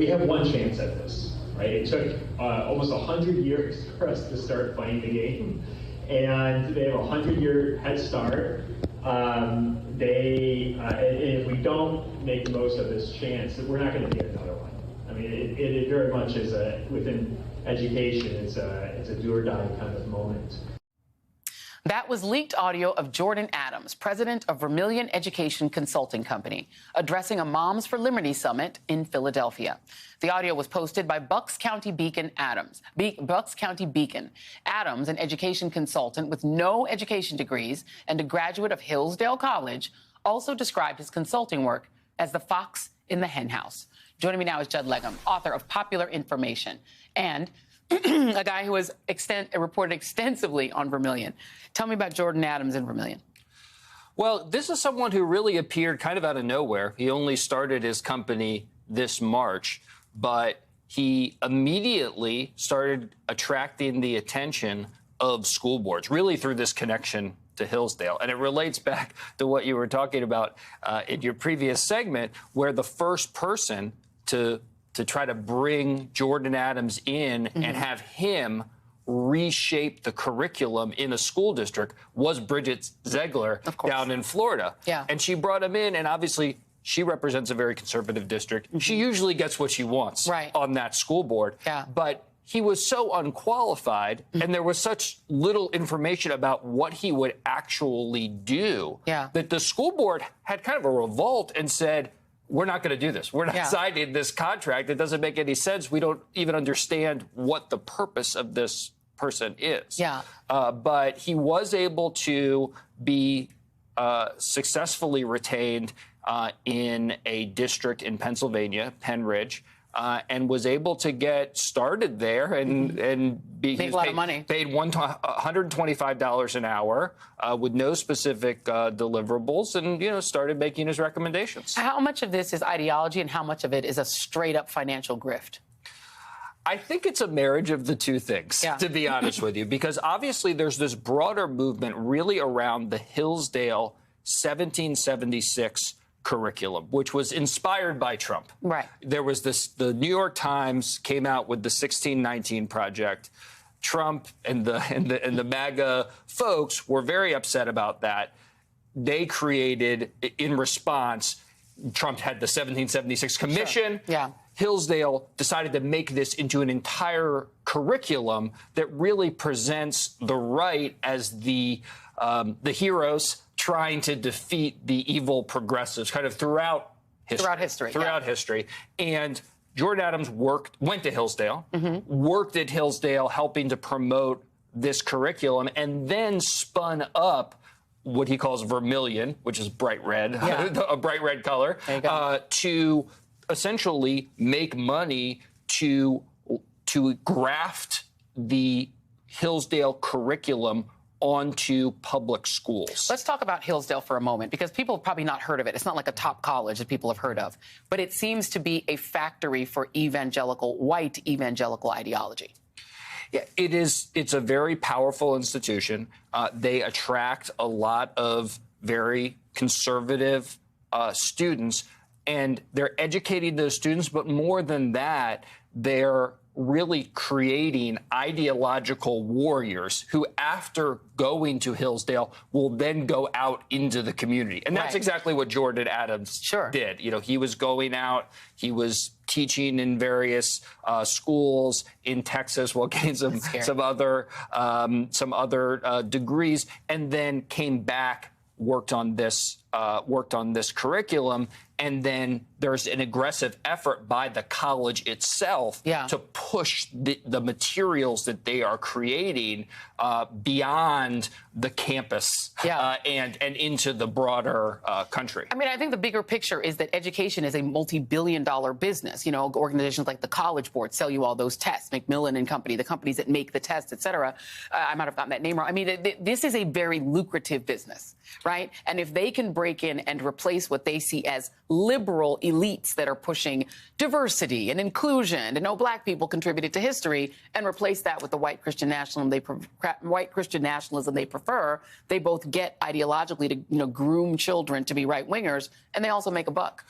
we have one chance at this, right? It took almost 100 years for us to start playing the game, and they have a 100-year head start. If we don't make the most of this chance, we're not going to get another one. I mean, it very much is within education, it's a do or die kind of moment. That was leaked audio of Jordan Adams, president of Vermilion Education Consulting Company, addressing a Moms for Liberty summit in Philadelphia. The audio was posted by Bucks County Beacon Adams. Bucks County Beacon. Adams, an education consultant with no education degrees and a graduate of Hillsdale College, also described his consulting work as the fox in the henhouse. Joining me now is Judd Legum, author of Popular Information, and a guy who has reported extensively on Vermilion. Tell me about Jordan Adams and Vermilion. Well, this is someone who really appeared kind of out of nowhere. He only started his company this March, but he immediately started attracting the attention of school boards, really through this connection to Hillsdale. And it relates back to what you were talking about in your previous segment, where the first person to try to bring Jordan Adams in and have him reshape the curriculum in a school district was Bridget Ziegler down in Florida. Yeah. And she brought him in, and obviously she represents a very conservative district. She usually gets what she wants on that school board. Yeah. But he was so unqualified, and there was such little information about what he would actually do, that the school board had kind of a revolt and said, we're not going to do this. We're not signing this contract. It doesn't make any sense. We don't even understand what the purpose of this person is. Yeah. But he was able to be successfully retained in a district in Pennsylvania, Penn Ridge, and was able to get started there and make a lot of money. Paid $125 an hour with no specific deliverables, and started making his recommendations. How much of this is ideology, and how much of it is a straight up financial grift? I think it's a marriage of the two things, to be honest with you, because obviously there's this broader movement really around the Hillsdale 1776 curriculum, which was inspired by Trump. Right. There was the New York Times came out with the 1619 Project. Trump and the MAGA folks were very upset about that. They created, in response, Trump had the 1776 Commission. Sure. Yeah. Hillsdale decided to make this into an entire curriculum that really presents the right as the heroes trying to defeat the evil progressives kind of throughout history. Throughout history. And Jordan Adams went to Hillsdale, worked at Hillsdale helping to promote this curriculum, and then spun up what he calls Vermilion, which is bright red, a bright red color, to essentially make money to graft the Hillsdale curriculum onto public schools. Let's talk about Hillsdale for a moment, because people have probably not heard of it. It's not like a top college that people have heard of, but it seems to be a factory for white evangelical ideology. Yeah, it is. It's a very powerful institution. They attract a lot of very conservative students, and they're educating those students. But more than that, they're really creating ideological warriors who, after going to Hillsdale, will then go out into the community. And that's exactly what Jordan Adams did. He was going out, he was teaching in various schools in Texas while getting some other degrees, and then came back, worked on this curriculum, and then there's an aggressive effort by the college itself to push the materials that they are creating beyond the campus and into the broader country. I mean, I think the bigger picture is that education is a multi-billion-dollar business. Organizations like the College Board sell you all those tests, Macmillan and Company, the companies that make the tests, et cetera. I might have gotten that name wrong. I mean, this is a very lucrative business, right? And if they can break in and replace what they see as liberal elites that are pushing diversity and inclusion and no black people contributed to history, and replace that with the white Christian nationalism they prefer, they both get ideologically to groom children to be right wingers, and they also make a buck.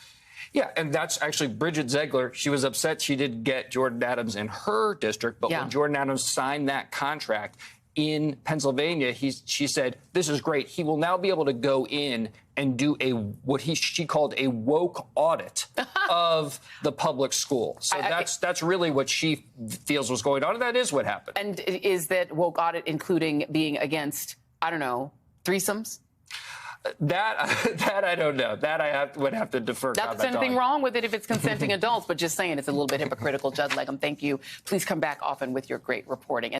Yeah, and that's actually Bridget Ziegler. She was upset she didn't get Jordan Adams in her district, but when Jordan Adams signed that contract in Pennsylvania, she said, this is great. He will now be able to go in and do she called a woke audit of the public school. So that's really what she feels was going on, and that is what happened. And is that woke audit including being against, I don't know, threesomes? That I don't know. That I would have to defer. Not that there's anything wrong with it if it's consenting adults, but just saying it's a little bit hypocritical. Judd Legum, thank you. Please come back often with your great reporting.